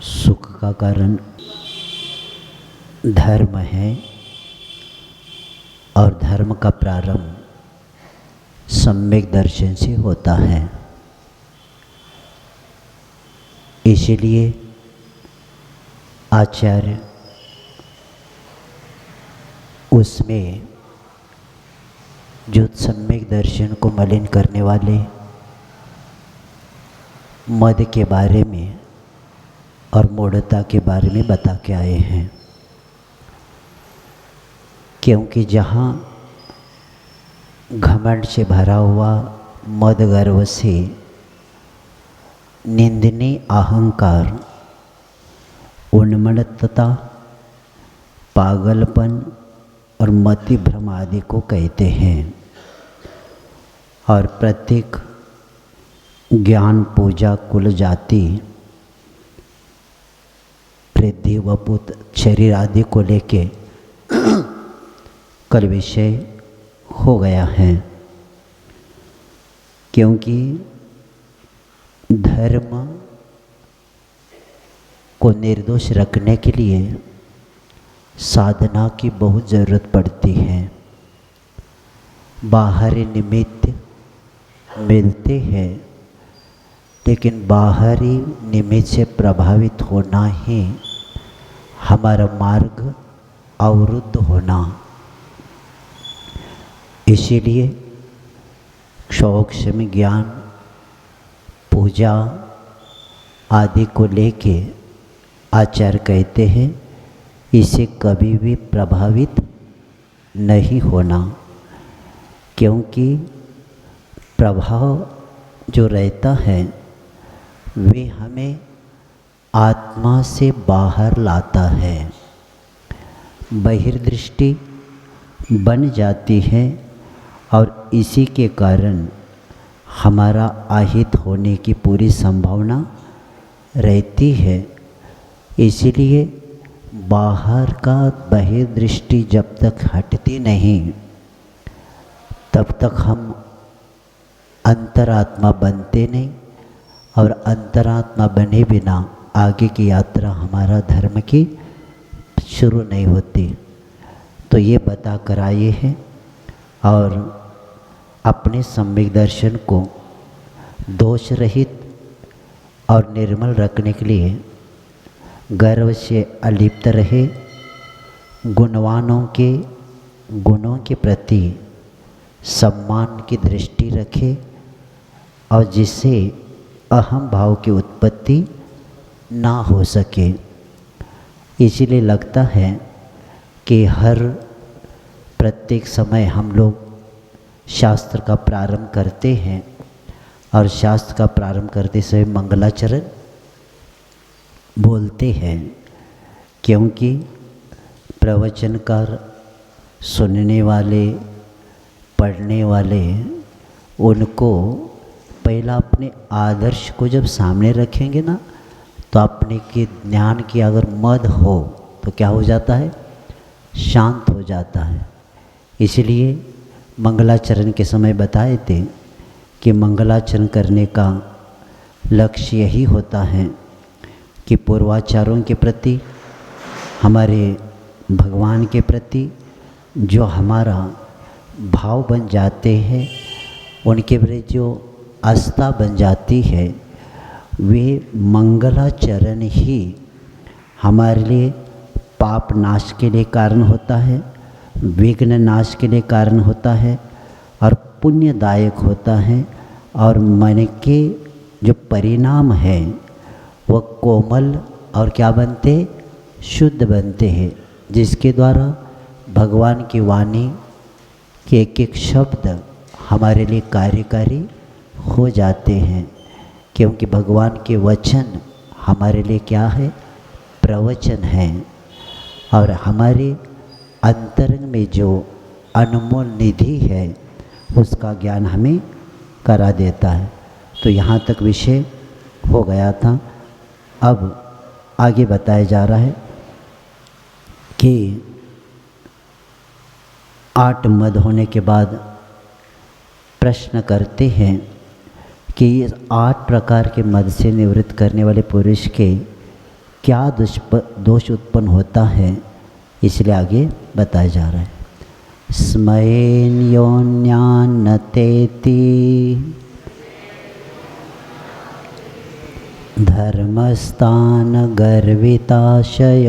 सुख का कारण धर्म है और धर्म का प्रारंभ सम्यक दर्शन से होता है। इसलिए आचार्य उसमें जो सम्यक दर्शन को मलिन करने वाले मद के बारे में और मूढ़ता के बारे में बता के आए हैं। क्योंकि जहाँ घमंड से भरा हुआ मद गर्व से निंदनीय अहंकार, उन्मत्तता, पागलपन और मति भ्रम आदि को कहते हैं। और प्रत्येक ज्ञान पूजा कुल जाति रिद्धि वपुत शरीर आदि को लेके कल विषय हो गया है। क्योंकि धर्म को निर्दोष रखने के लिए साधना की बहुत ज़रूरत पड़ती है। बाहरी निमित्त मिलते हैं, लेकिन बाहरी निमित्त से प्रभावित होना ही हमारा मार्ग अवरुद्ध होना। इसीलिए क्षौक्ष्म ज्ञान पूजा आदि को लेके आचार्य कहते हैं इसे कभी भी प्रभावित नहीं होना। क्योंकि प्रभाव जो रहता है वे हमें आत्मा से बाहर लाता है, बहिर्दृष्टि बन जाती है और इसी के कारण हमारा आहित होने की पूरी संभावना रहती है। इसलिए बाहर का बहिर्दृष्टि जब तक हटती नहीं तब तक हम अंतरात्मा बनते नहीं, और अंतरात्मा बने बिना आगे की यात्रा हमारा धर्म की शुरू नहीं होती। तो ये बता कर आए हैं और अपने सम्यक दर्शन को दोष रहित और निर्मल रखने के लिए गर्व से अलिप्त रहे, गुणवानों के गुणों के प्रति सम्मान की दृष्टि रखे और जिससे अहम भाव की उत्पत्ति ना हो सके। इसीलिए लगता है कि हर प्रत्येक समय हम लोग शास्त्र का प्रारंभ करते हैं और शास्त्र का प्रारंभ करते समय मंगलाचरण बोलते हैं। क्योंकि प्रवचनकार सुनने वाले पढ़ने वाले उनको पहला अपने आदर्श को जब सामने रखेंगे ना तो अपने के ज्ञान की अगर मद हो तो क्या हो जाता है, शांत हो जाता है। इसलिए मंगलाचरण के समय बताए थे कि मंगलाचरण करने का लक्ष्य यही होता है कि पूर्वाचारों के प्रति, हमारे भगवान के प्रति जो हमारा भाव बन जाते हैं, उनके प्रति जो आस्था बन जाती है, वे मंगलाचरण ही हमारे लिए पाप नाश के लिए कारण होता है, विघ्न नाश के लिए कारण होता है और पुण्यदायक होता है। और मन के जो परिणाम है वह कोमल और क्या बनते, शुद्ध बनते हैं, जिसके द्वारा भगवान की वाणी के एक एक शब्द हमारे लिए कार्यकारी हो जाते हैं। क्योंकि भगवान के वचन हमारे लिए क्या है, प्रवचन है। और हमारे अंतरंग में जो अनमोल निधि है उसका ज्ञान हमें करा देता है। तो यहाँ तक विषय हो गया था। अब आगे बताया जा रहा है कि 8 मद होने के बाद प्रश्न करते हैं कि इस 8 प्रकार के मद से निवृत्त करने वाले पुरुष के क्या दोष उत्पन्न होता है, इसलिए आगे बताया जा रहा है। स्मयेन योन्यान्नतेति धर्मस्थान गर्विताशय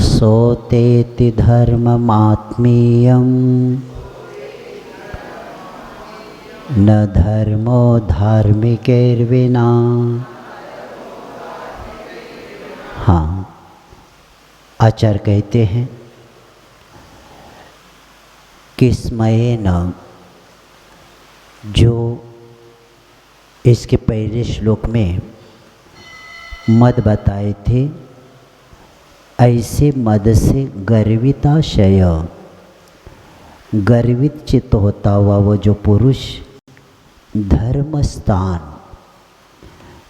सोतेति धर्ममात्मीयम् न धर्मो धार्मिकैर्विना। हाँ, आचार्य कहते हैं कि स्मयेन, जो इसके पहले श्लोक में मद बताए थे, ऐसे मद से गर्विताशय, गर्वित चित्त होता हुआ वो जो पुरुष धर्म स्थान,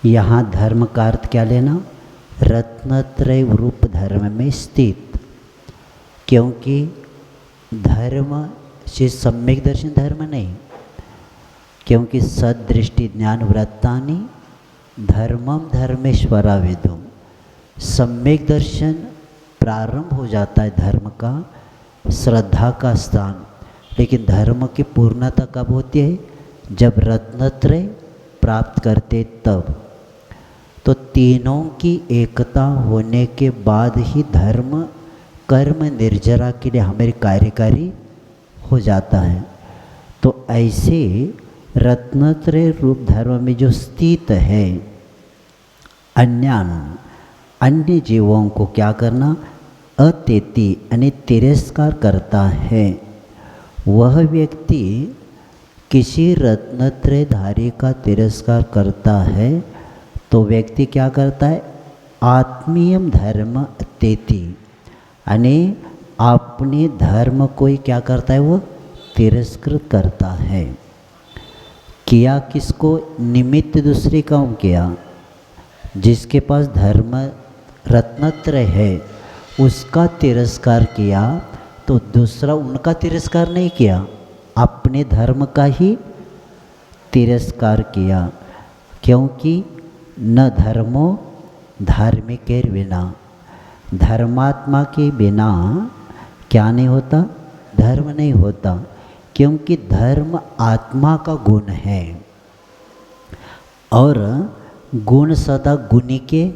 यहाँ धर्म का अर्थ क्या लेना, रत्नत्रय रूप धर्म में स्थित, क्योंकि धर्म से सम्यक दर्शन धर्म नहीं, क्योंकि सदृष्टि ज्ञान व्रतानि धर्मम धर्मेश्वरा विदुम, सम्यक दर्शन प्रारंभ हो जाता है धर्म का, श्रद्धा का स्थान, लेकिन धर्म की पूर्णता कब होती है, जब रत्नत्रय प्राप्त करते तब। तो तीनों की एकता होने के बाद ही धर्म कर्म निर्जरा के लिए हमारे कार्यकारी हो जाता है। तो ऐसे रत्नत्रय रूप धर्म में जो स्थित है, अन्य जीवों को क्या करना, अतेति यानी तिरस्कार करता है। वह व्यक्ति किसी रत्नत्रय धारी का तिरस्कार करता है तो व्यक्ति क्या करता है, आत्मीयम धर्म अतेति, यानी अपने धर्म को ही क्या करता है, वो तिरस्कृत करता है। किया किसको, निमित्त दूसरे काम किया, जिसके पास धर्म रत्नत्रय है उसका तिरस्कार किया, तो दूसरा उनका तिरस्कार नहीं किया, अपने धर्म का ही तिरस्कार किया। क्योंकि न धर्मो धार्मिकेर बिना, धर्मात्मा के बिना क्या नहीं होता, धर्म नहीं होता, क्योंकि धर्म आत्मा का गुण है और गुण सदा गुणी के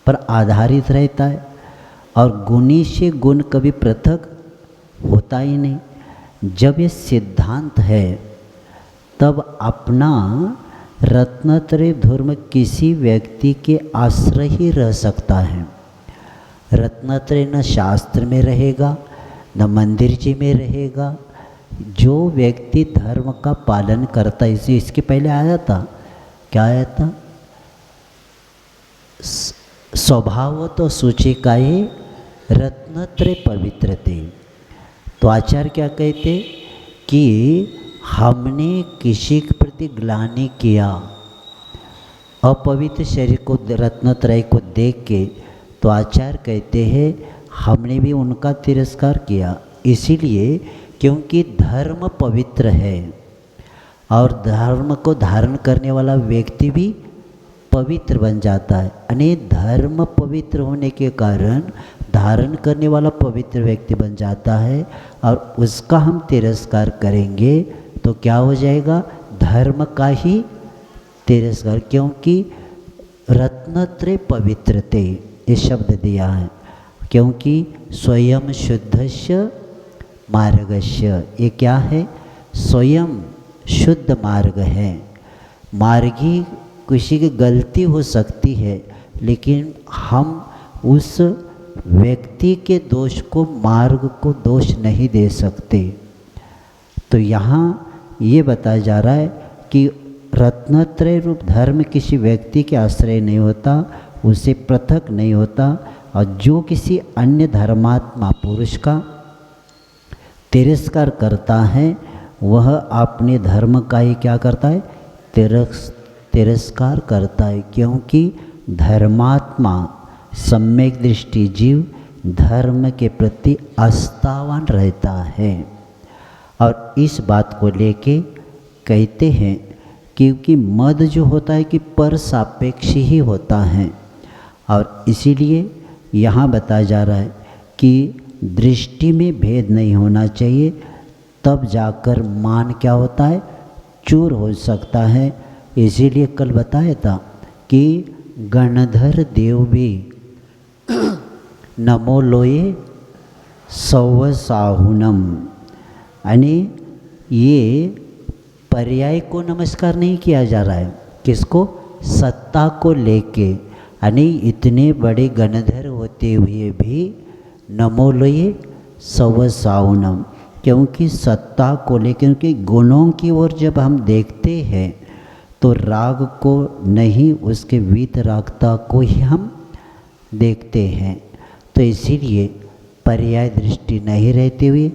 पर आधारित रहता है, और गुणी से गुण कभी पृथक होता ही नहीं। जब ये सिद्धांत है तब अपना रत्नत्रय धर्म किसी व्यक्ति के आश्रय ही रह सकता है। रत्नत्रय न शास्त्र में रहेगा न मंदिर जी में रहेगा। जो व्यक्ति धर्म का पालन करता है, इसे इसके पहले आया था, क्या आया था, स्वभाव तो सूचिकाये रत्नत्रय पवित्रते। तो आचार्य क्या कहते कि हमने किसी के प्रति ग्लानि किया, अपवित्र शरीर को रत्नत्रय को देख के, तो आचार्य कहते हैं हमने भी उनका तिरस्कार किया, इसीलिए क्योंकि धर्म पवित्र है और धर्म को धारण करने वाला व्यक्ति भी पवित्र बन जाता है। यानी धर्म पवित्र होने के कारण धारण करने वाला पवित्र व्यक्ति बन जाता है, और उसका हम तिरस्कार करेंगे तो क्या हो जाएगा, धर्म का ही तिरस्कार, क्योंकि रत्नत्रय पवित्रते ये शब्द दिया है। क्योंकि स्वयं शुद्धस्य मार्गस्य, ये क्या है, स्वयं शुद्ध मार्ग है। मार्गी किसी की गलती हो सकती है, लेकिन हम उस व्यक्ति के दोष को, मार्ग को दोष नहीं दे सकते। तो यहाँ ये बताया जा रहा है कि रत्नत्रय रूप धर्म किसी व्यक्ति के आश्रय नहीं होता, उसे पृथक नहीं होता, और जो किसी अन्य धर्मात्मा पुरुष का तिरस्कार करता है वह अपने धर्म का ही क्या करता है, तिरस्कार करता है। क्योंकि धर्मात्मा सम्यक दृष्टि जीव धर्म के प्रति आस्थावान रहता है। और इस बात को लेके कहते हैं क्योंकि मद जो होता है कि पर सापेक्ष ही होता है। और इसीलिए यहाँ बताया जा रहा है कि दृष्टि में भेद नहीं होना चाहिए, तब जाकर मान क्या होता है, चूर हो सकता है। इसीलिए कल बताया था कि गणधर देव भी नमो लोये सौव साहुनम, यानी ये पर्याय को नमस्कार नहीं किया जा रहा है, किसको, सत्ता को लेके, यानी इतने बड़े गणधर होते हुए भी नमो लोये सौव साहुनम, क्योंकि सत्ता को लेकर, क्योंकि गुणों की ओर जब हम देखते हैं तो राग को नहीं, उसके वीतरागता को ही हम देखते हैं। तो इसीलिए पर्याय दृष्टि नहीं रहते हुए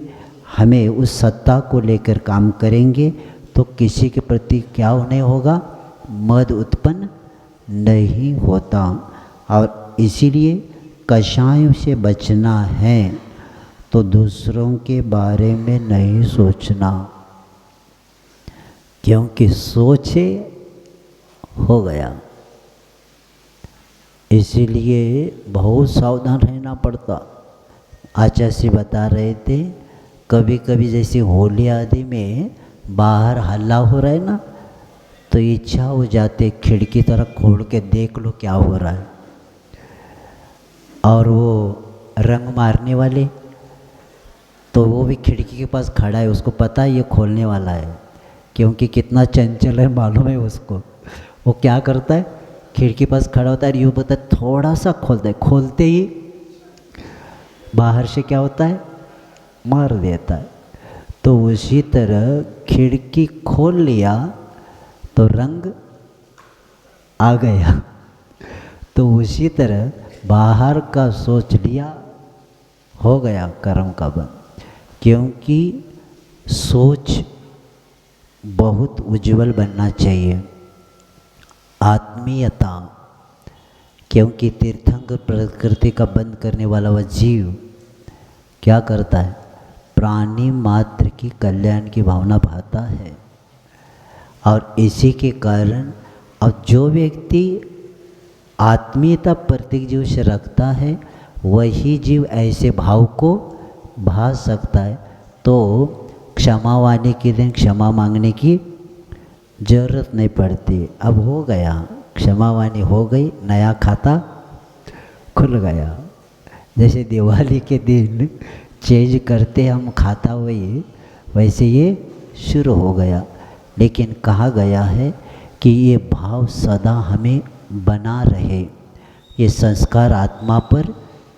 हमें उस सत्ता को लेकर काम करेंगे तो किसी के प्रति क्या नहीं होगा, मद उत्पन्न नहीं होता। और इसीलिए कषायों से बचना है तो दूसरों के बारे में नहीं सोचना, क्योंकि सोचे हो गया। इसीलिए बहुत सावधान रहना पड़ता। आचार्य जी बता रहे थे, कभी कभी जैसे होली आदि में बाहर हल्ला हो रहा है ना, तो इच्छा हो जाती खिड़की तरफ खोल के देख लो क्या हो रहा है। और वो रंग मारने वाले तो वो भी खिड़की के पास खड़ा है, उसको पता है ये खोलने वाला है, क्योंकि कितना चंचल है मालूम है उसको। वो क्या करता है, खिड़की पास खड़ा होता है, यूँ बोलता है थोड़ा सा खोलता है, खोलते ही बाहर से क्या होता है, मार देता है। तो उसी तरह खिड़की खोल लिया तो रंग आ गया। तो उसी तरह बाहर का सोच लिया, हो गया कर्म का बंध। क्योंकि सोच बहुत उज्जवल बनना चाहिए, आत्मीयता, क्योंकि तीर्थंकर प्रकृति का बंद करने वाला वह जीव क्या करता है, प्राणी मात्र की कल्याण की भावना भाता है। और इसी के कारण अब जो व्यक्ति आत्मीयता प्रत्येक जीव से रखता है वही जीव ऐसे भाव को भा सकता है। तो क्षमा वाणी के दिन क्षमा मांगने की जरूरत नहीं पड़ती। अब हो गया, क्षमा वाणी हो गई, नया खाता खुल गया। जैसे दिवाली के दिन चेंज करते हम खाता हुए, वैसे ये शुरू हो गया। लेकिन कहा गया है कि ये भाव सदा हमें बना रहे, ये संस्कार आत्मा पर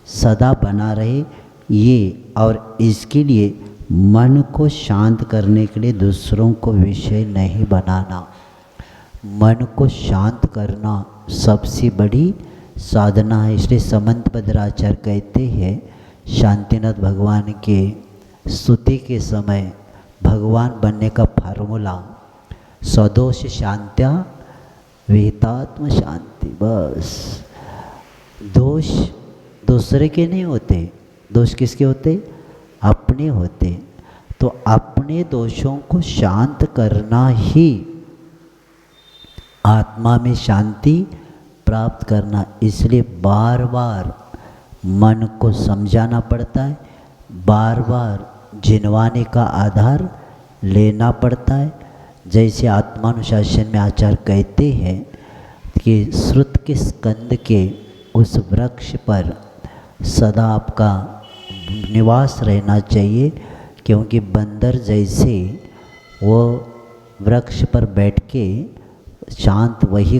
सदा बना रहे ये। और इसके लिए मन को शांत करने के लिए दूसरों को विषय नहीं बनाना, मन को शांत करना सबसे बड़ी साधना है। इसलिए समंत भद्राचार्य कहते हैं, शांतिनाथ भगवान के स्तुति के समय भगवान बनने का फार्मूला सदोष शांत्या विहितात्म शांति। बस दोष दूसरे के नहीं होते, दोष किसके होते, अपने होते। तो अपने दोषों को शांत करना ही आत्मा में शांति प्राप्त करना। इसलिए बार बार मन को समझाना पड़ता है, बार बार जिनवाने का आधार लेना पड़ता है। जैसे आत्मानुशासन में आचार्य कहते हैं कि श्रुत के स्कंद के उस वृक्ष पर सदा आपका निवास रहना चाहिए, क्योंकि बंदर जैसे वो वृक्ष पर बैठ के शांत वही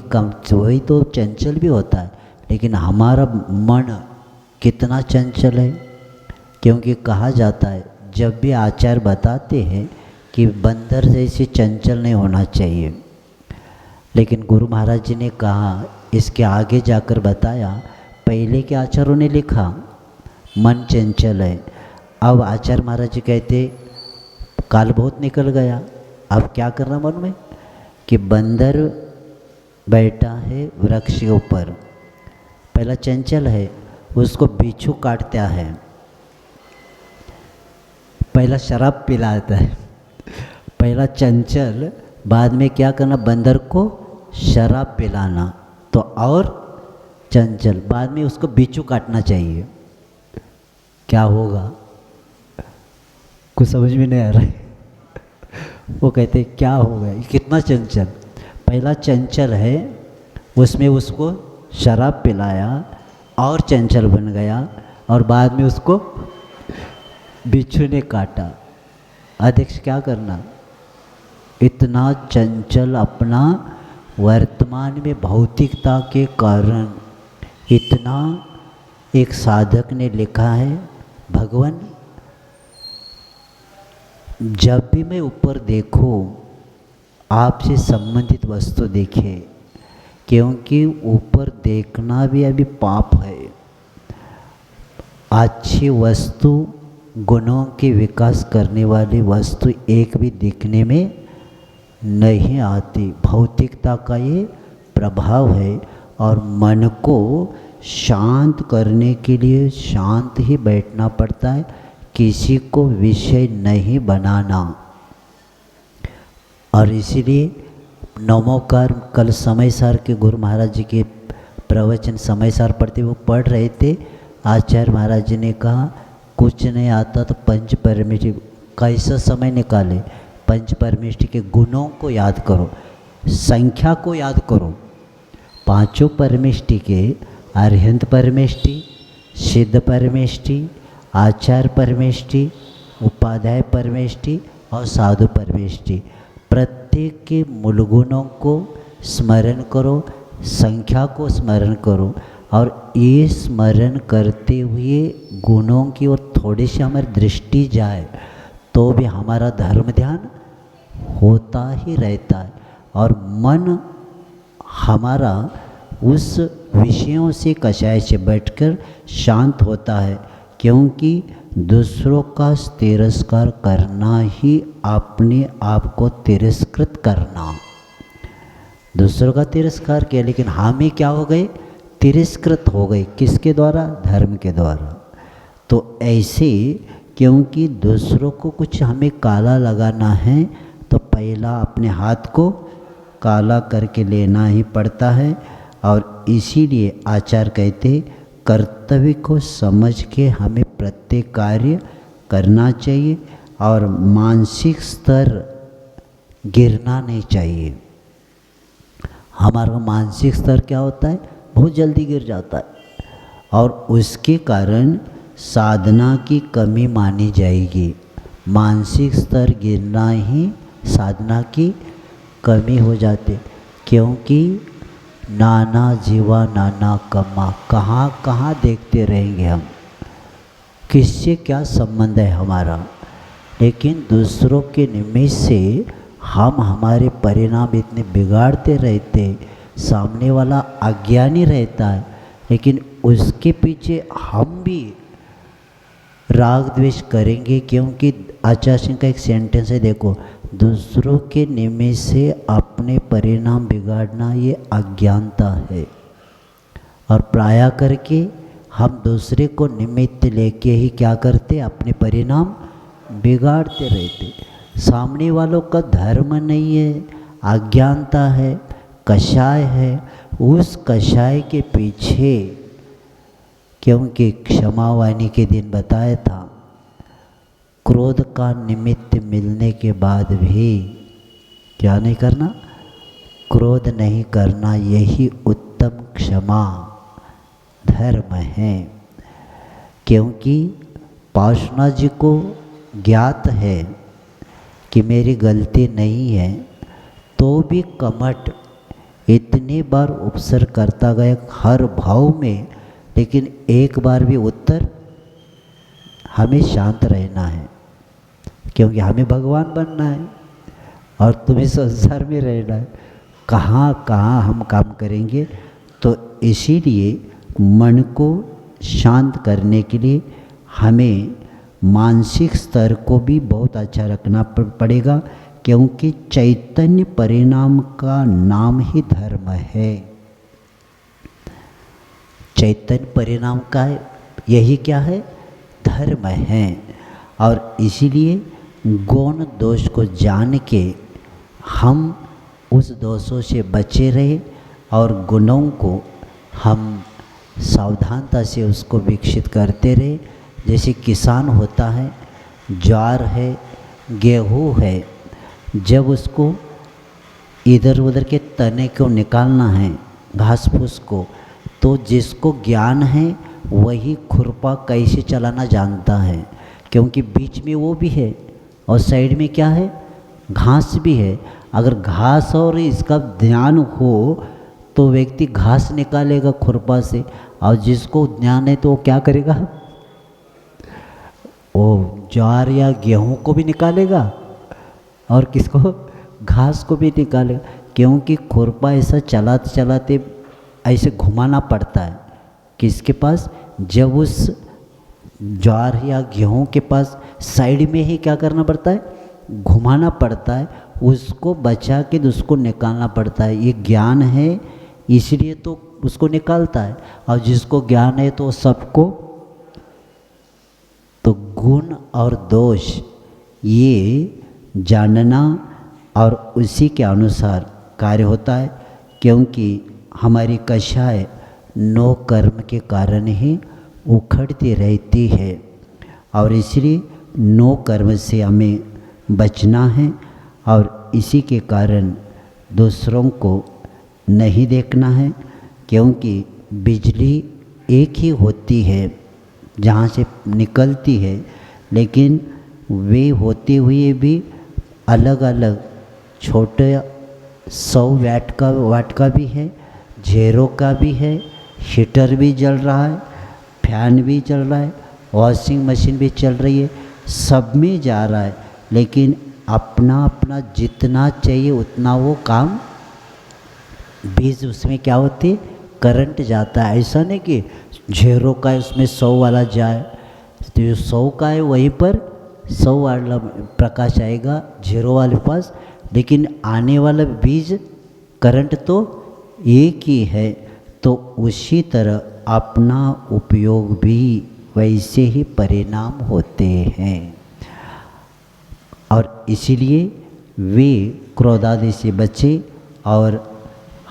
तो चंचल भी होता है, लेकिन हमारा मन कितना चंचल है। क्योंकि कहा जाता है, जब भी आचार्य बताते हैं कि बंदर जैसे चंचल नहीं होना चाहिए, लेकिन गुरु महाराज जी ने कहा, इसके आगे जाकर बताया, पहले के आचार्यों ने लिखा मन चंचल है। अब आचार्य महाराज जी कहते काल बहुत निकल गया, अब क्या करना मन में, कि बंदर बैठा है वृक्ष के ऊपर, पहला चंचल है, उसको बिच्छू काटता है, पहला शराब पिलाता है, पहला चंचल बाद में क्या करना, बंदर को शराब पिलाना तो और चंचल, बाद में उसको बिच्छू काटना चाहिए। क्या होगा, कुछ समझ में नहीं आ रहा है। वो कहते क्या होगा, ये कितना चंचल। पहला चंचल है, उसमें उसको शराब पिलाया और चंचल बन गया, और बाद में उसको बिच्छू ने काटा। अध्यक्ष क्या करना, इतना चंचल अपना वर्तमान में भौतिकता के कारण, इतना एक साधक ने लिखा है, भगवान जब भी मैं ऊपर देखो आपसे संबंधित वस्तु देखे, क्योंकि ऊपर देखना भी अभी पाप है। अच्छी वस्तु, गुणों के विकास करने वाली वस्तु एक भी दिखने में नहीं आती। भौतिकता का ये प्रभाव है, और मन को शांत करने के लिए शांत ही बैठना पड़ता है, किसी को विषय नहीं बनाना। और इसीलिए नमोकार कल समय सार के गुरु महाराज जी के प्रवचन समय सार पढ़ते वो पढ़ रहे थे। आचार्य महाराज जी ने कहा कुछ नहीं आता तो पंच परमेष्टि, कैसा समय निकाले, पंच परमेष्टि के गुणों को याद करो, संख्या को याद करो। पांचों परमेष्टि के अरिहंत परमेष्टि, सिद्ध परमेष्टि, आचार परमेष्टि, उपाध्याय परमेष्टि और साधु परमेष्टि, प्रत्येक के मूल गुणों को स्मरण करो, संख्या को स्मरण करो। और ये स्मरण करते हुए गुणों की ओर थोड़ी सी हमारी दृष्टि जाए तो भी हमारा धर्म ध्यान होता ही रहता है, और मन हमारा उस विषयों से कषाय से बैठकर शांत होता है। क्योंकि दूसरों का तिरस्कार करना ही अपने आप को तिरस्कृत करना। दूसरों का तिरस्कार किया, लेकिन हम ही क्या हो गए, तिरस्कृत हो गए। किसके द्वारा, धर्म के द्वारा। तो ऐसे, क्योंकि दूसरों को कुछ हमें काला लगाना है तो पहला अपने हाथ को काला करके लेना ही पड़ता है। और इसीलिए आचार्य कहते कर्तव्य को समझ के हमें प्रत्येक कार्य करना चाहिए, और मानसिक स्तर गिरना नहीं चाहिए। हमारा मानसिक स्तर क्या होता है, बहुत जल्दी गिर जाता है, और उसके कारण साधना की कमी मानी जाएगी। मानसिक स्तर गिरना ही साधना की कमी हो जाती, क्योंकि नाना जीवा नाना कमा, कहाँ कहाँ देखते रहेंगे हम, किससे क्या संबंध है हमारा। लेकिन दूसरों के निमित्त से हम हमारे परिणाम इतने बिगाड़ते रहते, सामने वाला अज्ञानी रहता है, लेकिन उसके पीछे हम भी राग द्वेष करेंगे। क्योंकि आचार्य सिंह का एक सेंटेंस है, देखो, दूसरों के निमित्त से अपने परिणाम बिगाड़ना ये अज्ञानता है। और प्राय करके हम दूसरे को निमित्त लेके ही क्या करते, अपने परिणाम बिगाड़ते रहते। सामने वालों का धर्म नहीं है, अज्ञानता है, कषाय है। उस कषाय के पीछे, क्योंकि क्षमावाणी के दिन बताया था, क्रोध का निमित्त मिलने के बाद भी क्या नहीं करना, क्रोध नहीं करना, यही उत्तम क्षमा धर्म है। क्योंकि पार्श्वनाथ जी को ज्ञात है कि मेरी गलती नहीं है, तो भी कमठ इतनी बार उपसर्ग करता गया हर भाव में, लेकिन एक बार भी उत्तर, हमें शांत रहना है, क्योंकि हमें भगवान बनना है और तुम्हें संसार में रहना है। कहाँ कहाँ हम काम करेंगे। तो इसीलिए मन को शांत करने के लिए हमें मानसिक स्तर को भी बहुत अच्छा रखना पड़ेगा, क्योंकि चैतन्य परिणाम का नाम ही धर्म है। चैतन्य परिणाम का यही क्या है, धर्म है। और इसीलिए गुण दोष को जान के हम उस दोषों से बचे रहे और गुणों को हम सावधानता से उसको विकसित करते रहे। जैसे किसान होता है, ज्वार है, गेहूँ है, जब उसको इधर उधर के तने को निकालना है, घास फूस को, तो जिसको ज्ञान है वही खुरपा कैसे चलाना जानता है, क्योंकि बीच में वो भी है और साइड में क्या है, घास भी है। अगर घास और इसका ध्यान हो तो व्यक्ति घास निकालेगा खुरपा से, और जिसको ज्ञान है तो वो क्या करेगा, वो ज्वार या गेहूँ को भी निकालेगा और किसको, घास को भी निकालेगा। क्योंकि खुरपा ऐसा चलाते चलाते ऐसे घुमाना पड़ता है किसके पास, जब उस ज्वार या गेहूँ के पास साइड में ही क्या करना पड़ता है, घुमाना पड़ता है, उसको बचा के उसको निकालना पड़ता है। ये ज्ञान है इसलिए तो उसको निकालता है, और जिसको ज्ञान है तो सबको। तो गुण और दोष ये जानना और उसी के अनुसार कार्य होता है, क्योंकि हमारी कषाय 9 कर्म के कारण ही उखड़ती रहती है, और इसलिए 9 कर्म से हमें बचना है। और इसी के कारण दूसरों को नहीं देखना है, क्योंकि बिजली एक ही होती है जहाँ से निकलती है, लेकिन वे होते हुए भी अलग अलग, छोटे 100 वाट का भी है, 0 का भी है, हीटर भी जल रहा है, फैन भी चल रहा है, वॉशिंग मशीन भी चल रही है, सब में जा रहा है, लेकिन अपना अपना जितना चाहिए उतना वो काम बीज उसमें क्या होती है, करंट जाता है। ऐसा नहीं कि 0 का है उसमें 100 वाला जाए, तो जो 100 का है वहीं पर 100 वाला प्रकाश आएगा 0 वाले पास, लेकिन आने वाला बीज करंट तो एक ही है। तो उसी तरह अपना उपयोग भी वैसे ही परिणाम होते हैं, और इसीलिए वे क्रोध आदि से बचे, और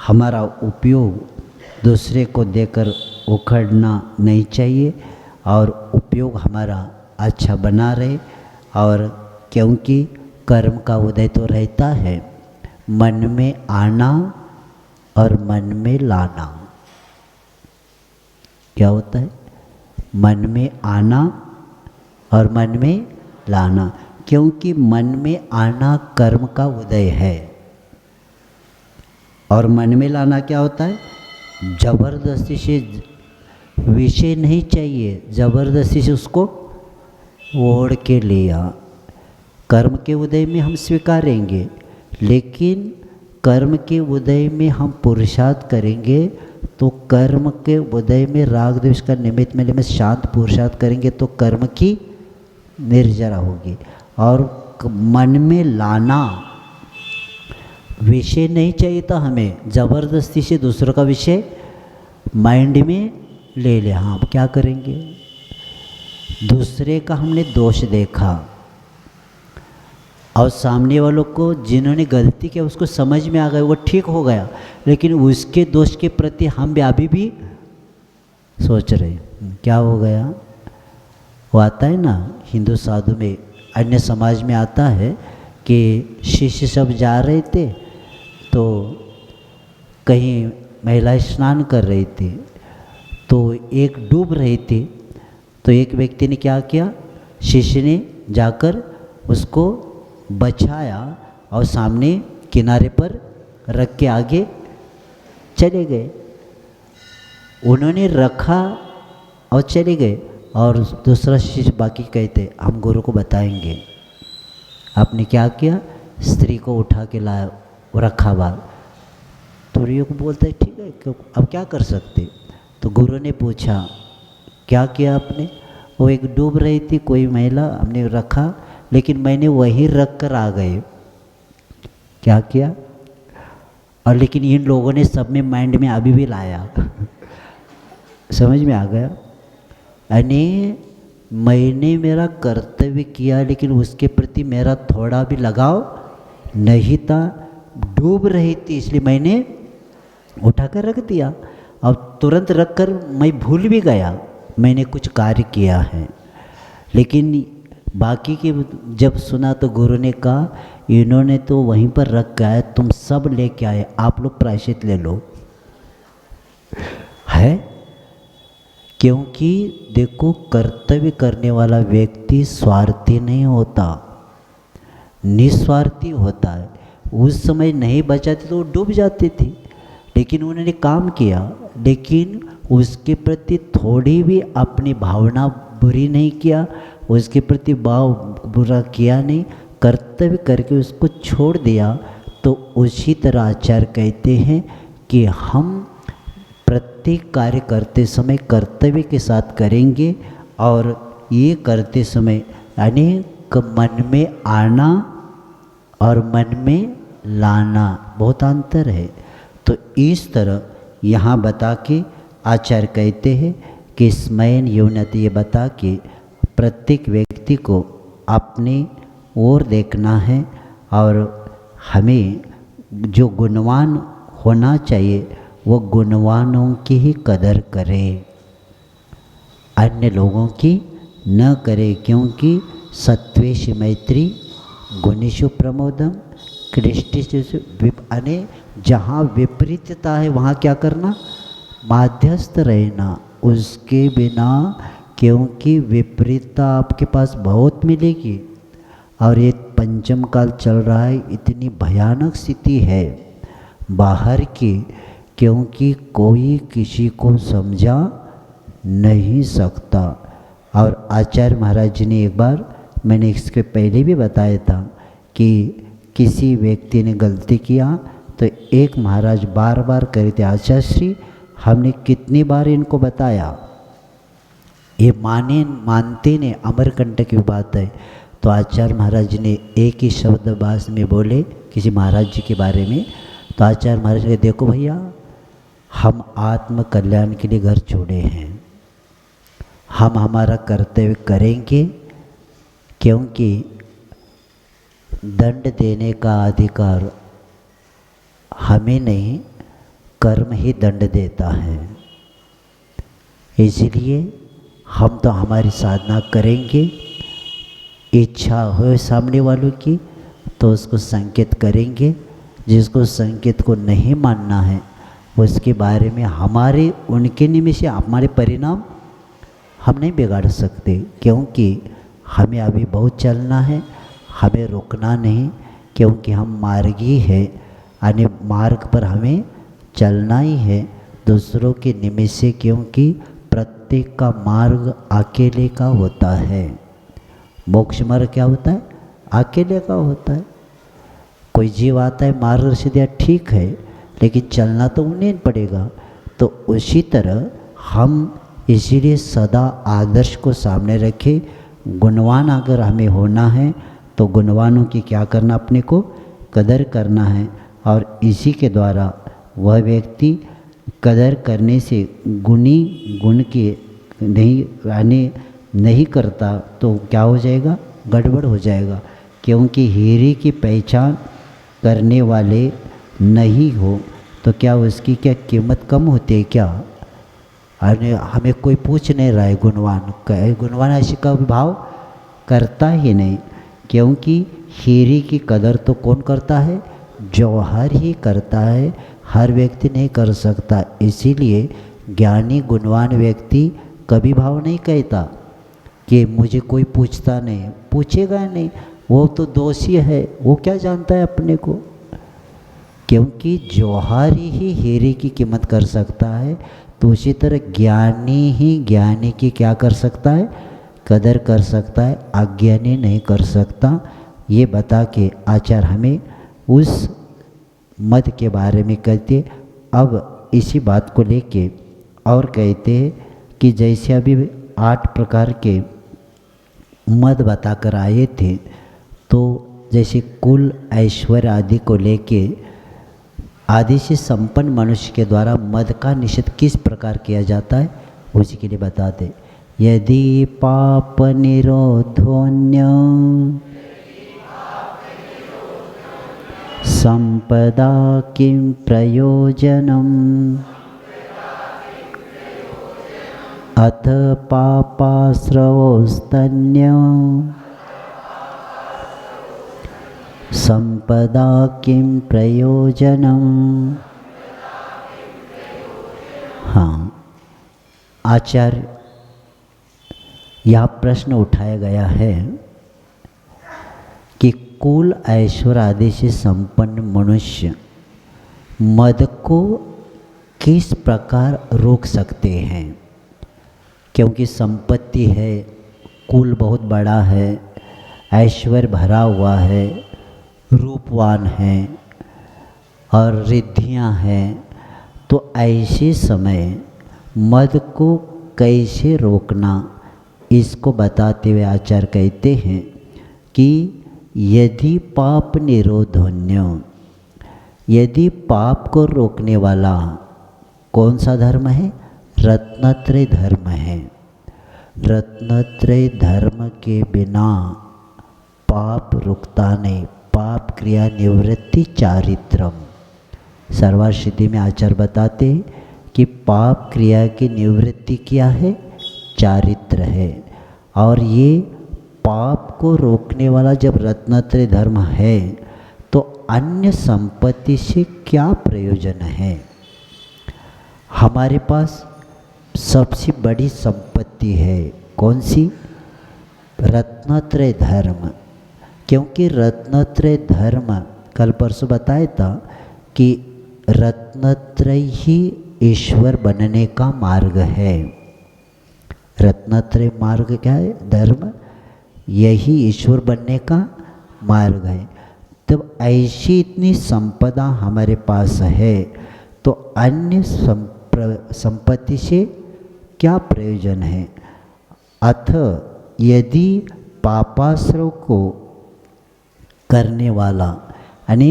हमारा उपयोग दूसरे को देकर उखड़ना नहीं चाहिए, और उपयोग हमारा अच्छा बना रहे। और क्योंकि कर्म का उदय तो रहता है, मन में आना और मन में लाना। क्या होता है, मन में आना और मन में लाना, क्योंकि मन में आना कर्म का उदय है, और मन में लाना क्या होता है, जबरदस्ती से विषय नहीं चाहिए, जबरदस्ती से उसको ओढ़ के लिया। कर्म के उदय में हम स्वीकारेंगे, लेकिन कर्म के उदय में हम पुरुषार्थ करेंगे, तो कर्म के उदय में राग द्वेष का निमित्त मिले में शांत पुरुषार्थ करेंगे तो कर्म की निर्जरा होगी। और मन में लाना, विषय नहीं चाहिए था हमें, ज़बरदस्ती से दूसरों का विषय माइंड में ले लिया। हाँ, अब क्या करेंगे, दूसरे का हमने दोष देखा और सामने वालों को जिन्होंने गलती किया उसको समझ में आ गया, वो ठीक हो गया, लेकिन उसके दोष के प्रति हम भी अभी भी सोच रहे क्या हो गया। वो आता है ना हिंदू साधु में, अन्य समाज में आता है कि शिष्य सब जा रहे थे तो कहीं महिलाएं स्नान कर रही थी, तो एक डूब रही थी, तो एक व्यक्ति ने क्या किया, शिष्य ने जाकर उसको बचाया और सामने किनारे पर रख के आगे चले गए। उन्होंने रखा और चले गए, और दूसरा शिष्य बाकी कहते हम गुरु को बताएंगे। आपने क्या किया, स्त्री को उठा के लाया, रखा बाहर। तो ये को बोलते ठीक है, क्यों, अब क्या कर सकते। तो गुरु ने पूछा क्या किया आपने, वो एक डूब रही थी कोई महिला, हमने रखा, लेकिन मैंने वहीं रख कर आ गए। क्या किया, और लेकिन इन लोगों ने सब में माइंड में अभी भी लाया समझ में आ गया, यानी मैंने मेरा कर्तव्य किया, लेकिन उसके प्रति मेरा थोड़ा भी लगाव नहीं था, डूब रही थी, इसलिए मैंने उठाकर रख दिया। अब तुरंत रखकर मैं भूल भी गया मैंने कुछ कार्य किया है। लेकिन बाकी के जब सुना तो गुरु ने कहा इन्होंने तो वहीं पर रख के आए, तुम सब लेके आए, आप लोग प्रायश्चित ले लो। है क्योंकि देखो कर्तव्य करने वाला व्यक्ति स्वार्थी नहीं होता, निस्वार्थी होता है। उस समय नहीं बचाते तो वो डूब जाती थी, लेकिन उन्होंने काम किया, लेकिन उसके प्रति थोड़ी भी अपनी भावना बुरी नहीं किया, उसके प्रति भाव बुरा किया नहीं, कर्तव्य करके उसको छोड़ दिया। तो उसी तरह आचार्य कहते हैं कि हम प्रत्येक कार्य करते समय कर्तव्य के साथ करेंगे, और ये करते समय यानी मन में आना और मन में लाना बहुत अंतर है। तो इस तरह यहाँ बता के आचार्य कहते हैं कि स्मयन यौनति, ये बता के प्रत्येक व्यक्ति को अपनी ओर देखना है, और हमें जो गुणवान होना चाहिए वो गुणवानों की ही कदर करें, अन्य लोगों की न करे। क्योंकि सत्वेश मैत्री गुणेषु प्रमोदम कृष्टिषु अने जहाँ विपरीतता है वहाँ क्या करना, माध्यस्थ रहना उसके बिना, क्योंकि विपरीतता आपके पास बहुत मिलेगी। और ये पंचम काल चल रहा है, इतनी भयानक स्थिति है बाहर की, क्योंकि कोई किसी को समझा नहीं सकता। और आचार्य महाराज जी ने एक बार, मैंने इसके पहले भी बताया था कि किसी व्यक्ति ने गलती किया तो एक महाराज बार बार कहे थे, आचार्य श्री हमने कितनी बार इनको बताया, ये मानते नहीं, अमरकंटक की बात है। तो आचार्य महाराज जी ने एक ही शब्द भाष में बोले किसी महाराज जी के बारे में। तो आचार्य महाराज ने देखो भैया, हम आत्म कल्याण के लिए घर छोड़े हैं, हम हमारा कर्तव्य करेंगे, क्योंकि दंड देने का अधिकार हमें नहीं, कर्म ही दंड देता है। इसलिए हम तो हमारी साधना करेंगे, इच्छा हो सामने वालों की तो उसको संकेत करेंगे, जिसको संकेत को नहीं मानना है उसके बारे में हमारे उनके निमित्त से हमारे परिणाम हम नहीं बिगाड़ सकते, क्योंकि हमें अभी बहुत चलना है, हमें रुकना नहीं, क्योंकि हम मार्गी है, यानी मार्ग पर हमें चलना ही है दूसरों के निमित्त से, क्योंकि प्रत्येक का मार्ग अकेले का होता है। मोक्ष मार्ग क्या होता है, अकेले का होता है। कोई जीव आता है मार्गदर्शन दिया, ठीक है, लेकिन चलना तो उन्हें पड़ेगा। तो उसी तरह हम इसीलिए सदा आदर्श को सामने रखें। गुणवान अगर हमें होना है तो गुणवानों की क्या करना, अपने को कदर करना है, और इसी के द्वारा वह व्यक्ति कदर करने से गुणी गुण की नहीं यानी नहीं करता तो क्या हो जाएगा, गड़बड़ हो जाएगा। क्योंकि हीरे की पहचान करने वाले नहीं हो तो क्या उसकी क्या कीमत कम होती है क्या? अरे हमें कोई पूछ नहीं रहा है गुणवान ऐसी का भाव करता ही नहीं, क्योंकि हीरे की कदर तो कौन करता है, जौहर ही करता है, हर व्यक्ति नहीं कर सकता। इसीलिए ज्ञानी गुणवान व्यक्ति कभी भाव नहीं कहता कि मुझे कोई पूछता नहीं, पूछेगा नहीं, वो तो दोषी है, वो क्या जानता है अपने को। क्योंकि जौहर ही हीरे की कीमत कर सकता है, तो उसी तरह ज्ञानी ही ज्ञानी की क्या कर सकता है, कदर कर सकता है, अज्ञानी नहीं कर सकता। ये बता के आचार्य हमें उस मत के बारे में कहते। अब इसी बात को लेके और कहते हैं कि जैसे अभी 8 प्रकार के मद बताकर आए थे, तो जैसे कुल ऐश्वर्य आदि को लेके आदि से संपन्न मनुष्य के द्वारा मद का निषेध किस प्रकार किया जाता है उसी के लिए बताते। यदि पाप निरोधोन्य संपदा किं प्रयोजनम् अथ पापाश्रवोस्तन्य संपदा किं प्रयोजनम्। हाँ, आचार्य यह प्रश्न उठाया गया है कि कुल ऐश्वर्य आदि से संपन्न मनुष्य मद को किस प्रकार रोक सकते हैं, क्योंकि संपत्ति है, कुल बहुत बड़ा है, ऐश्वर्य भरा हुआ है, रूपवान है और रिद्धियाँ हैं, तो ऐसे समय मद को कैसे रोकना, इसको बताते हुए आचार्य कहते हैं कि यदि पाप निरोधन्य, यदि पाप को रोकने वाला कौन सा धर्म है, रत्नत्रय धर्म है। रत्नत्रय धर्म के बिना पाप रुकता नहीं। पाप क्रिया निवृत्ति चारित्रम, सर्वासिद्धि में आचार्य बताते कि पाप क्रिया की निवृत्ति क्या है, चारित्र है। और ये पाप को रोकने वाला जब रत्नत्रय धर्म है तो अन्य संपत्ति से क्या प्रयोजन है। हमारे पास सबसे बड़ी संपत्ति है कौन सी, रत्नत्रय धर्म। क्योंकि रत्नत्रय धर्म कल परसों बताया था कि रत्नत्रय ही ईश्वर बनने का मार्ग है। रत्नत्रय मार्ग क्या है, धर्म, यही ईश्वर बनने का मार्ग है। तब ऐसी इतनी संपदा हमारे पास है तो अन्य संपत्ति से क्या प्रयोजन है। अथ यदि पापाश्रव को करने वाला यानी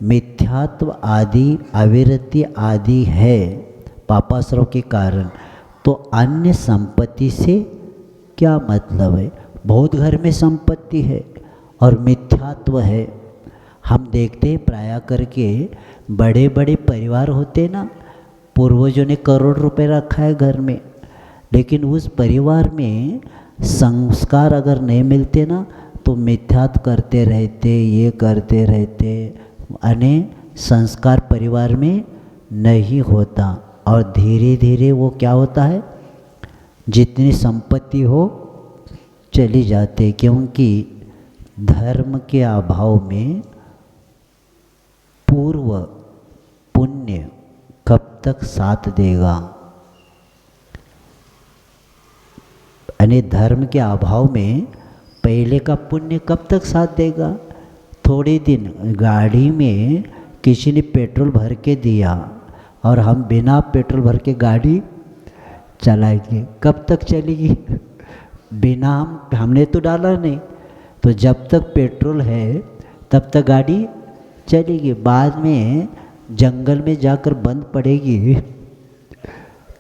मिथ्यात्व आदि अविरति आदि है पापाश्रव के कारण, तो अन्य संपत्ति से क्या मतलब है। बहुत घर में संपत्ति है और मिथ्यात्व है। हम देखते हैं प्राय करके बड़े बड़े परिवार होते ना, पूर्वजों ने करोड़ रुपए रखा है घर में, लेकिन उस परिवार में संस्कार अगर नहीं मिलते ना तो मिथ्यात्व करते रहते, ये करते रहते, यानी संस्कार परिवार में नहीं होता और धीरे धीरे वो क्या होता है, जितनी संपत्ति हो चली जाते, क्योंकि धर्म के अभाव में पूर्व पुण्य कब तक साथ देगा। यानी धर्म के अभाव में पहले का पुण्य कब तक साथ देगा। थोड़े दिन गाड़ी में किसी ने पेट्रोल भर के दिया और हम बिना पेट्रोल भर के गाड़ी चलाएंगे, कब तक चलेगी। बिना हमने तो डाला नहीं, तो जब तक पेट्रोल है तब तक गाड़ी चलेगी। बाद में जंगल में जाकर बंद पड़ेगी,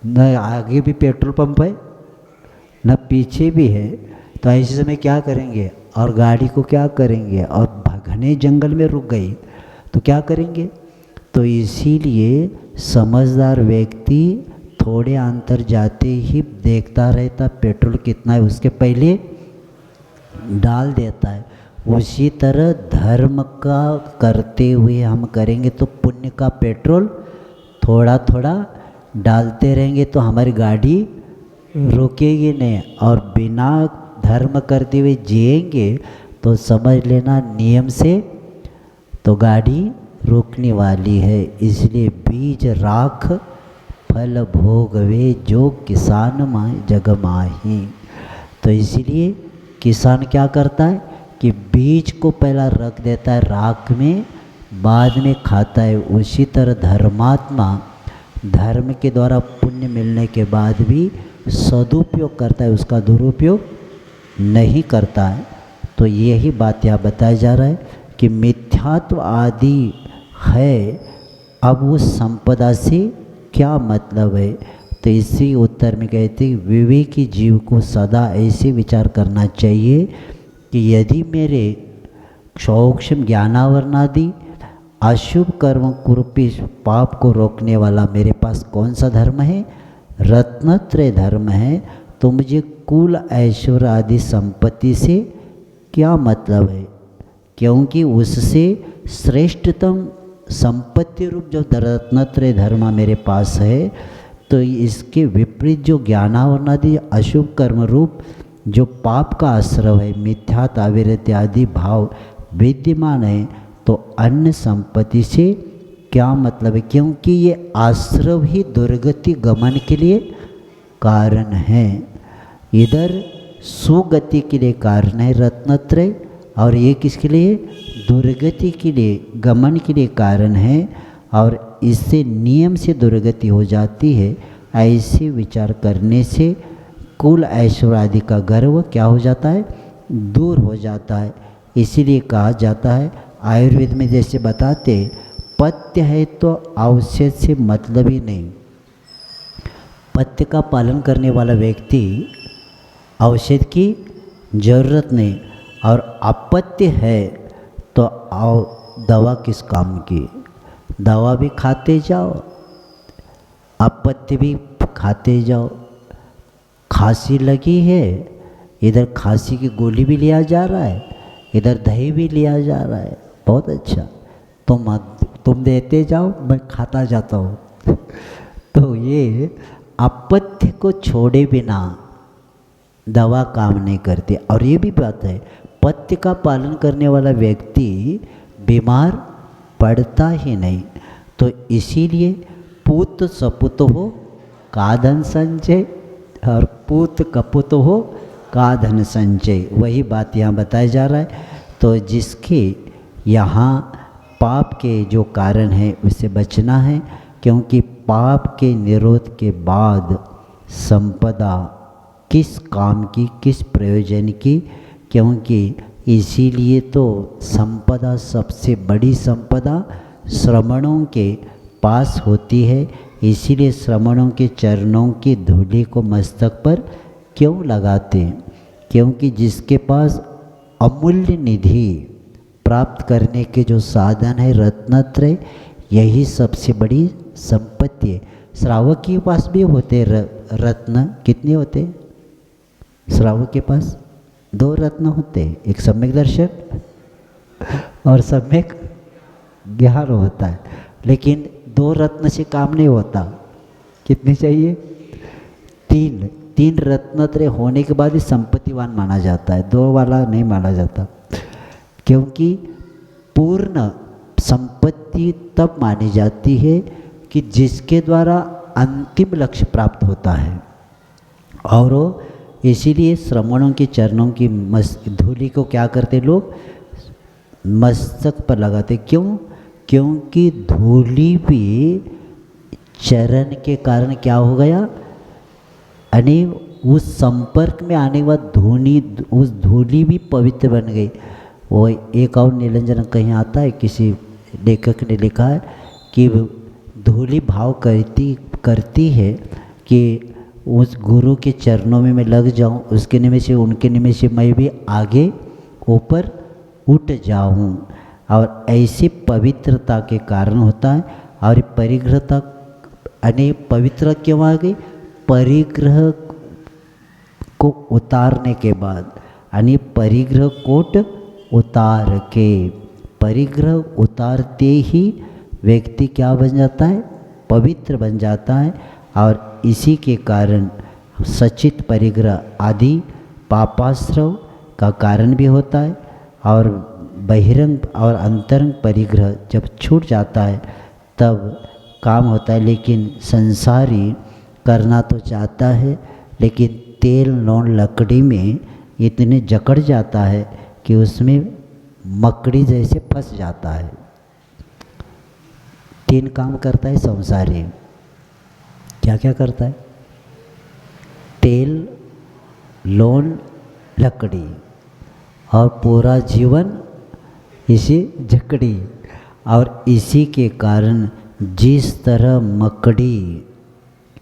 न आगे भी पेट्रोल पंप है न पीछे भी है, तो ऐसे समय क्या करेंगे और गाड़ी को क्या करेंगे, और घने जंगल में रुक गई तो क्या करेंगे। तो इसीलिए समझदार व्यक्ति थोड़े अंतर जाते ही देखता रहता पेट्रोल कितना है, उसके पहले डाल देता है। उसी तरह धर्म का करते हुए हम करेंगे तो पुण्य का पेट्रोल थोड़ा थोड़ा डालते रहेंगे तो हमारी गाड़ी रुकेगी नहीं, और बिना धर्म करते हुए जिएंगे तो समझ लेना नियम से तो गाड़ी रुकने वाली है। इसलिए बीज राख फल भोगवे जो किसान माँ जग माही। तो इसलिए किसान क्या करता है कि बीज को पहला रख देता है राख में, बाद में खाता है। उसी तरह धर्मात्मा धर्म के द्वारा पुण्य मिलने के बाद भी सदुपयोग करता है, उसका दुरुपयोग नहीं करता है। तो यही बात यहाँ बताया जा रहा है कि मिथ्यात्व आदि है, अब उस संपदा से क्या मतलब है। तो इसी उत्तर में कहते हैं विवेकी जीव को सदा ऐसे विचार करना चाहिए कि यदि मेरे सूक्ष्म ज्ञानावरणादि अशुभ कर्म कुरूपी पाप को रोकने वाला मेरे पास कौन सा धर्म है? रत्नत्रय धर्म है। तो मुझे कुल ऐश्वर्य आदि संपत्ति से क्या मतलब है? क्योंकि उससे श्रेष्ठतम संपत्ति रूप जो रत्नत्रय धर्म मेरे पास है, तो इसके विपरीत जो ज्ञानावरणादि अशुभ कर्म रूप जो पाप का आश्रव है, मिथ्यात्व अविरति आदि भाव विद्यमान है, तो अन्य संपत्ति से क्या मतलब है? क्योंकि ये आश्रव ही दुर्गति गमन के लिए कारण है। इधर सुगति के लिए कारण है रत्नत्रय, और ये किसके लिए? दुर्गति के लिए, गमन के लिए कारण है, और इससे नियम से दुर्गति हो जाती है। ऐसे विचार करने से कुल ऐश्वर्य आदि का गर्व क्या हो जाता है? दूर हो जाता है। इसीलिए कहा जाता है, आयुर्वेद में जैसे बताते, पथ्य है तो औषध से मतलब ही नहीं। पथ्य का पालन करने वाला व्यक्ति औषध की जरूरत नहीं, और अपत्य है तो दवा किस काम की? दवा भी खाते जाओ, अपत्य भी खाते जाओ। खांसी लगी है, इधर खांसी की गोली भी लिया जा रहा है, इधर दही भी लिया जा रहा है। बहुत अच्छा, तुम देते जाओ, मैं खाता जाता हूँ। तो ये अपत्य को छोड़े बिना दवा काम नहीं करती। और ये भी बात है, पथ्य का पालन करने वाला व्यक्ति बीमार पड़ता ही नहीं। तो इसीलिए पूत सपुत हो का धन संचय, और पूत कपुत हो का धन संचय, वही बात यहाँ बताया जा रहा है। तो जिसके यहाँ पाप के जो कारण है उससे बचना है, क्योंकि पाप के निरोध के बाद संपदा किस काम की, किस प्रयोजन की? क्योंकि इसीलिए तो संपदा, सबसे बड़ी संपदा श्रमणों के पास होती है। इसीलिए श्रमणों के चरणों की धूलि को मस्तक पर क्यों लगाते हैं? क्योंकि जिसके पास अमूल्य निधि प्राप्त करने के जो साधन है रत्नत्रय, यही सबसे बड़ी संपत्ति है। श्रावक के पास भी होते रत्न, कितने होते? श्रावक के पास 2 रत्न होते, एक सम्यक दर्शन और सम्यक ज्ञान होता है। लेकिन 2 रत्न से काम नहीं होता, कितने चाहिए? 3 रत्नत्रय होने के बाद ही संपत्तिवान माना जाता है, 2 वाला नहीं माना जाता। क्योंकि पूर्ण संपत्ति तब मानी जाती है कि जिसके द्वारा अंतिम लक्ष्य प्राप्त होता है। और इसीलिए श्रमणों के चरणों की धूलि को क्या करते लोग? मस्तक पर लगाते। क्यों? क्योंकि धूलि भी चरण के कारण क्या हो गया? यानी उस संपर्क में आने के बाद उस धूलि भी पवित्र बन गई। वो एक और निरंजन कहीं आता है, किसी लेखक ने लिखा है कि धूलि भाव करती है कि उस गुरु के चरणों में मैं लग जाऊं, उसके निमित्त से, उनके निमित्त से मैं भी आगे ऊपर उठ जाऊं। और ऐसी पवित्रता के कारण होता है। और परिग्रहता यानी पवित्र क्यों आ गई? परिग्रह को उतारने के बाद, यानी परिग्रह कोट उतार के, परिग्रह उतारते ही व्यक्ति क्या बन जाता है? पवित्र बन जाता है। और इसी के कारण सचित परिग्रह आदि पापाश्रव का कारण भी होता है। और बहिरंग और अंतरंग परिग्रह जब छूट जाता है तब काम होता है। लेकिन संसारी करना तो चाहता है, लेकिन तेल नॉन लकड़ी में इतने जकड़ जाता है कि उसमें मकड़ी जैसे फंस जाता है। 3 काम करता है संसारी। क्या क्या करता है? तेल, लोन, लकड़ी, और पूरा जीवन इसी जकड़ी। और इसी के कारण जिस तरह मकड़ी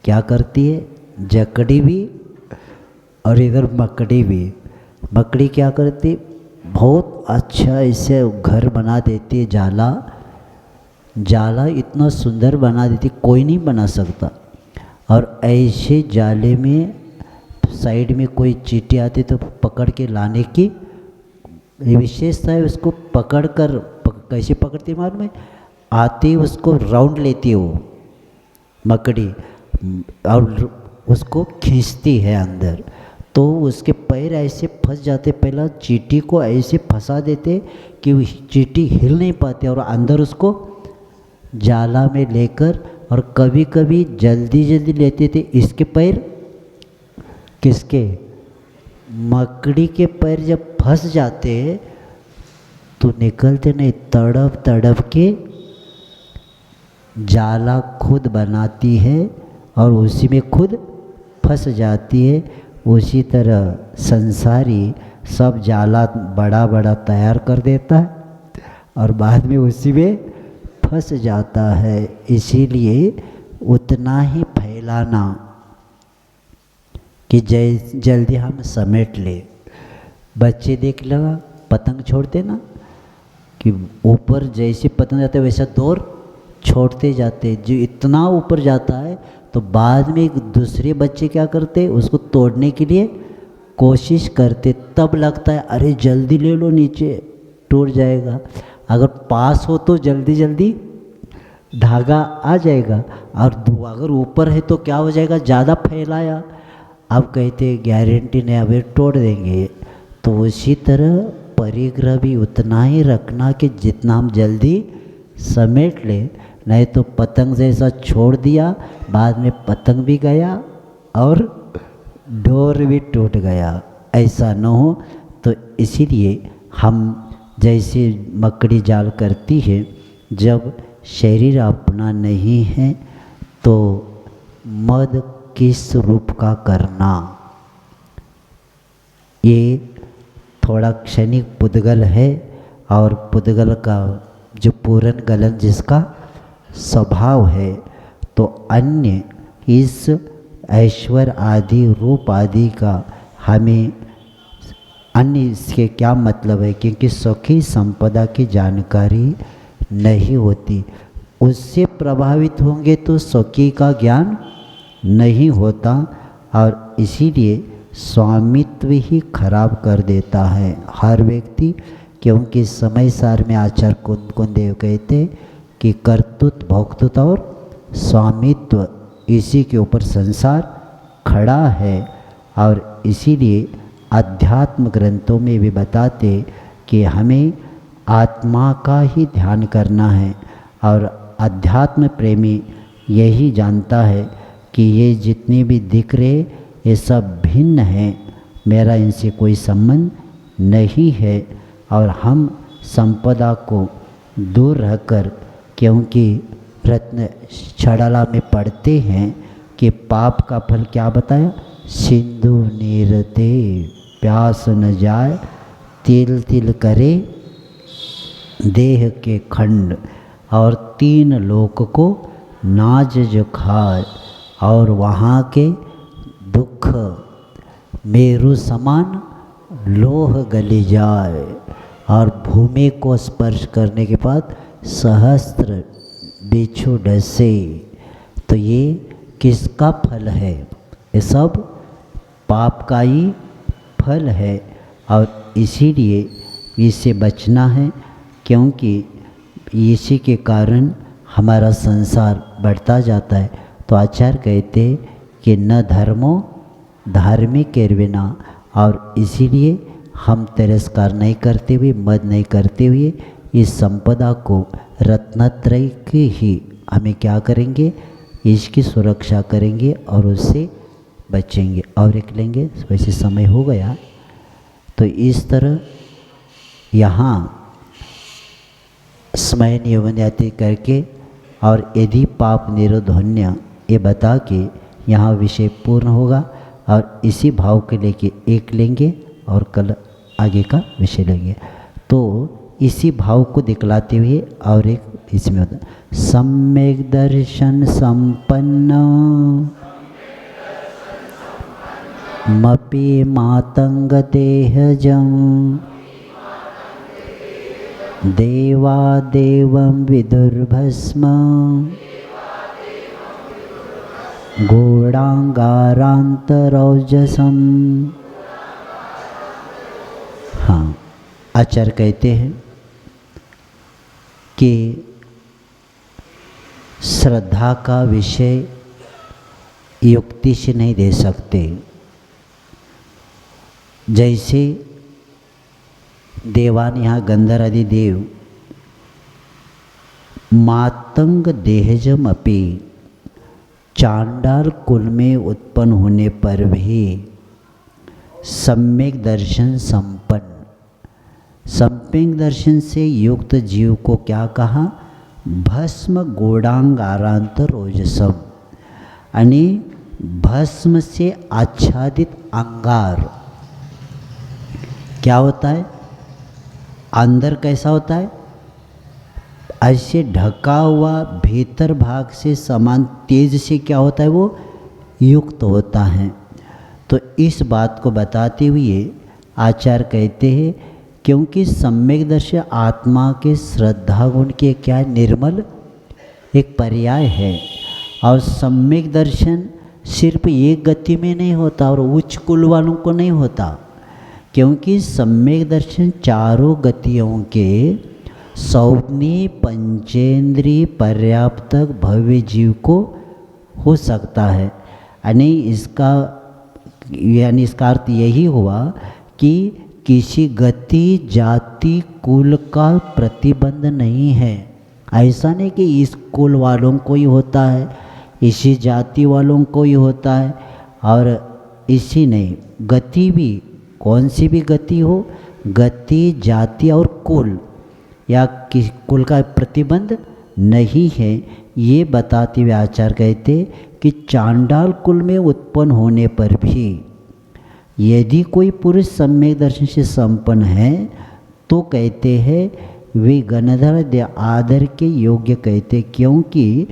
क्या करती है? जकड़ी भी और इधर मकड़ी भी। मकड़ी क्या करती? बहुत अच्छा इसे घर बना देती है, जाला, जाला इतना सुंदर बना देती, कोई नहीं बना सकता। और ऐसे जाले में साइड में कोई चींटी आती तो पकड़ के लाने की विशेषता है। उसको पकड़ कर कैसे पकड़ती है मालूम है? आती उसको राउंड लेती है वो मकड़ी और उसको खींचती है अंदर, तो उसके पैर ऐसे फंस जाते। पहला चींटी को ऐसे फंसा देते कि वो चींटी हिल नहीं पाती और अंदर उसको जाला में लेकर, और कभी कभी जल्दी जल्दी लेते थे। इसके पैर किसके? मकड़ी के पैर जब फंस जाते तो निकलते नहीं, तड़प तड़प के जाला खुद बनाती है और उसी में खुद फंस जाती है। उसी तरह संसारी सब जाला बड़ा बड़ा तैयार कर देता है और बाद में उसी में फंस जाता है। इसीलिए उतना ही फैलाना कि जल्दी हम समेट ले। बच्चे देख लगा पतंग छोड़ते ना, कि ऊपर जैसे पतंग जाते वैसा दौर छोड़ते जाते, जो इतना ऊपर जाता है तो बाद में एक दूसरे बच्चे क्या करते, उसको तोड़ने के लिए कोशिश करते। तब लगता है अरे जल्दी ले लो, नीचे टूट जाएगा। अगर पास हो तो जल्दी जल्दी धागा आ जाएगा, और अगर ऊपर है तो क्या हो जाएगा, ज़्यादा फैलाया। अब कहते गारंटी नहीं, अभी तोड़ देंगे। तो उसी तरह परिग्रह भी उतना ही रखना कि जितना हम जल्दी समेट ले, नहीं तो पतंग जैसा छोड़ दिया, बाद में पतंग भी गया और डोर भी टूट गया। ऐसा न हो। तो इसीलिए हम जैसे मकड़ी जाल करती है, जब शरीर अपना नहीं है तो मद किस रूप का करना, ये थोड़ा क्षणिक पुद्गल है। और पुद्गल का जो पूरन गलन जिसका स्वभाव है, तो अन्य इस ऐश्वर्य आदि रूप आदि का हमें अन्य इसके क्या मतलब है, क्योंकि सुखी संपदा की जानकारी नहीं होती। उससे प्रभावित होंगे तो सुखी का ज्ञान नहीं होता, और इसीलिए स्वामित्व ही खराब कर देता है हर व्यक्ति। क्योंकि समय सार में आचार्य कुंद देव कहते कि कर्तृत्व भोक्तृत्व और स्वामित्व, इसी के ऊपर संसार खड़ा है। और इसीलिए अध्यात्म ग्रंथों में भी बताते कि हमें आत्मा का ही ध्यान करना है। और अध्यात्म प्रेमी यही जानता है कि ये जितने भी दिख रहे ये सब भिन्न हैं, मेरा इनसे कोई संबंध नहीं है। और हम संपदा को दूर रहकर, क्योंकि रत्न छड़ाला में पढ़ते हैं कि पाप का फल क्या बताया, सिंधु नीरते प्यास न जाए, तिल तिल करे देह के खंड, और 3 लोक को नाज जो खाए, और वहाँ के दुख मेरु समान लोह गली जाए, और भूमि को स्पर्श करने के बाद सहस्त्र बिच्छू डसे। तो ये किसका फल है? ये सब पाप का ही फल है। और इसीलिए इससे बचना है, क्योंकि इसी के कारण हमारा संसार बढ़ता जाता है। तो आचार्य कहते कि न धर्मो धार्मिक के बिना, और इसीलिए हम तिरस्कार नहीं करते हुए, मद नहीं करते हुए, इस संपदा को रत्नत्रय की ही हमें क्या करेंगे, इसकी सुरक्षा करेंगे और उससे बचेंगे। और एक लेंगे, वैसे समय हो गया। तो इस तरह यहाँ स्मयन यौवन्याति करके, और यदि पाप निरोधन्य ये बता के यहाँ विषय पूर्ण होगा। और इसी भाव के लेके एक लेंगे और कल आगे का विषय लेंगे। तो इसी भाव को दिखलाते हुए और एक इसमें होता है, सम्यक दर्शन संपन्न मपि मातंग देहजं देवादेवं विदुर्भस्म गूढ़ांगारांतरौजसम। हाँ, आचार्य कहते हैं कि श्रद्धा का विषय युक्ति से नहीं दे सकते। जैसे देवान यहाँ गंधर्व आदि देव मातंग देहजम अपि चांडाल कुल में उत्पन्न होने पर भी सम्यक दर्शन संपन्न, सम्यक दर्शन से युक्त जीव को क्या कहा? भस्म गूढ़ांग आरांत रोजसम, यानी भस्म से आच्छादित अंगार। क्या होता है? अंदर कैसा होता है? ऐसे ढका हुआ भीतर भाग से समान तेज से क्या होता है? वो युक्त होता है। तो इस बात को बताते हुए आचार्य कहते हैं क्योंकि सम्यक दर्शन आत्मा के श्रद्धा गुण के क्या निर्मल एक पर्याय है, और सम्यक दर्शन सिर्फ एक गति में नहीं होता और उच्च कुल वालों को नहीं होता, क्योंकि सम्यक दर्शन चारों गतियों के सौम्य पंचेंद्रिय पर्याप्त भव्य जीव को हो सकता है। यानी इसका अर्थ यही हुआ कि किसी गति जाति कुल का प्रतिबंध नहीं है। ऐसा नहीं कि इस कुल वालों को ही होता है, इसी जाति वालों को ही होता है, और इसी नहीं, गति भी कौन सी भी गति हो, गति जाति और कुल या किस कुल का प्रतिबंध नहीं है। ये बताते हुए आचार्य कहते कि चांडाल कुल में उत्पन्न होने पर भी यदि कोई पुरुष सम्यक दर्शन से संपन्न है तो कहते हैं वे गणधर आदर के योग्य कहते, क्योंकि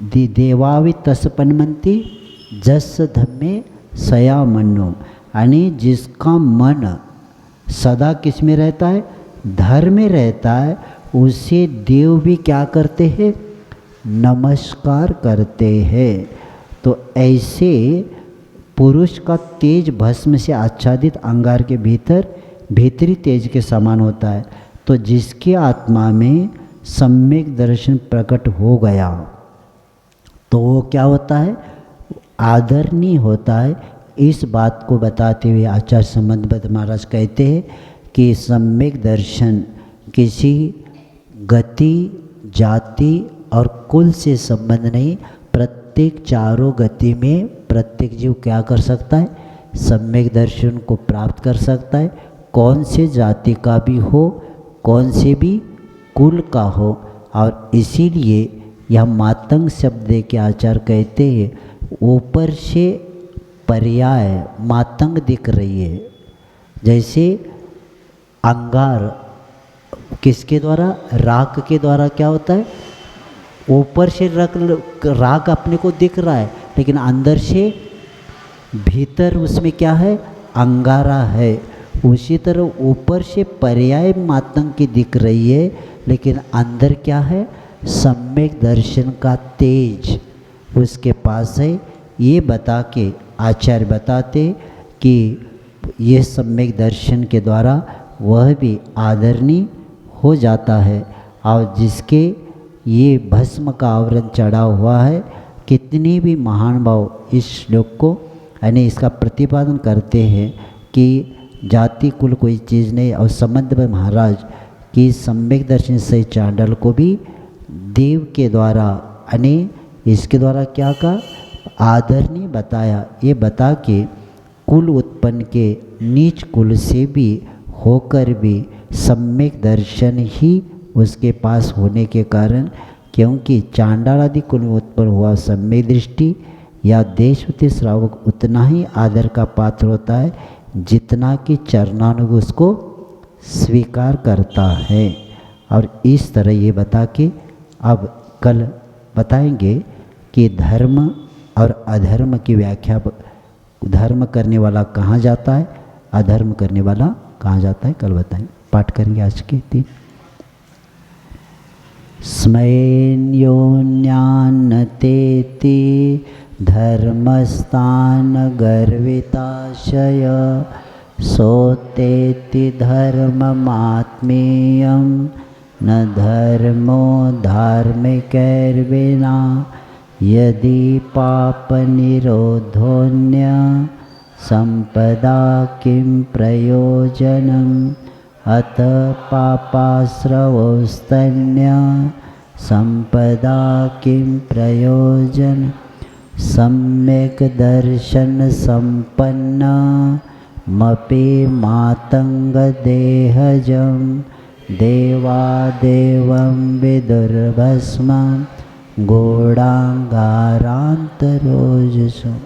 देवावि तस्पन्मन्ति जस धम्मे सया मनो, यानी जिसका मन सदा किस में रहता है? धर्म में रहता है, उसे देव भी क्या करते हैं? नमस्कार करते हैं। तो ऐसे पुरुष का तेज भस्म से आच्छादित अंगार के भीतरी तेज के समान होता है। तो जिसके आत्मा में सम्यक दर्शन प्रकट हो गया तो वो क्या होता है? आदरणीय होता है। इस बात को बताते हुए आचार्य संबंधबद्ध महाराज कहते हैं कि सम्यक दर्शन किसी गति जाति और कुल से संबंध नहीं, प्रत्येक चारों गति में प्रत्येक जीव क्या कर सकता है? सम्यक दर्शन को प्राप्त कर सकता है। कौन से जाति का भी हो, कौन से भी कुल का हो। और इसीलिए यह मातंग शब्द दे के आचार्य कहते हैं ऊपर से पर्याय मातंग दिख रही है। जैसे अंगार किसके द्वारा? राख के द्वारा क्या होता है? ऊपर से राख अपने को दिख रहा है, लेकिन अंदर से भीतर उसमें क्या है? अंगारा है। उसी तरह ऊपर से पर्याय मातंग की दिख रही है, लेकिन अंदर क्या है? सम्यक दर्शन का तेज उसके पास है। ये बता के आचार्य बताते कि ये सम्यक दर्शन के द्वारा वह भी आदरणीय हो जाता है। और जिसके ये भस्म का आवरण चढ़ा हुआ है, कितनी भी महान भाव इस श्लोक को यानी इसका प्रतिपादन करते हैं कि जाति कुल कोई चीज़ नहीं, और संबंध में महाराज की सम्यक दर्शन से चांडाल को भी देव के द्वारा यानी इसके द्वारा क्या का आदरणीय बताया। ये बता के कुल उत्पन्न के नीच कुल से भी होकर भी सम्यक दर्शन ही उसके पास होने के कारण, क्योंकि चांडाल आदि कुल में उत्पन्न हुआ सम्यक दृष्टि या देशवती श्रावक उतना ही आदर का पात्र होता है जितना कि चरणानुग उसको स्वीकार करता है। और इस तरह ये बता के अब कल बताएंगे कि धर्म और अधर्म की व्याख्या, धर्म करने वाला कहाँ जाता है, अधर्म करने वाला कहाँ जाता है, कल बताएंगे। पाठ करेंगे आज के दिन। स्मयेन्योन्यान्नतेति धर्मस्थानगर्विताशय सोतेति धर्ममात्मीयं न धर्मो धार्मिकैर्विना यदि पापनिरोधोऽन्य संपदा किं प्रयोजनम् अत पापाश्रवोस्तन्य संपदा किं प्रयोजन सम्यक् दर्शन संपन्न मपि मातंगदेहजं देवादेवं विदुर्भस्मं गूढ़ांगारांतरोजसं।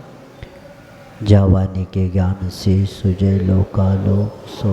जावानी के ज्ञान से सुजय लोकालोक सो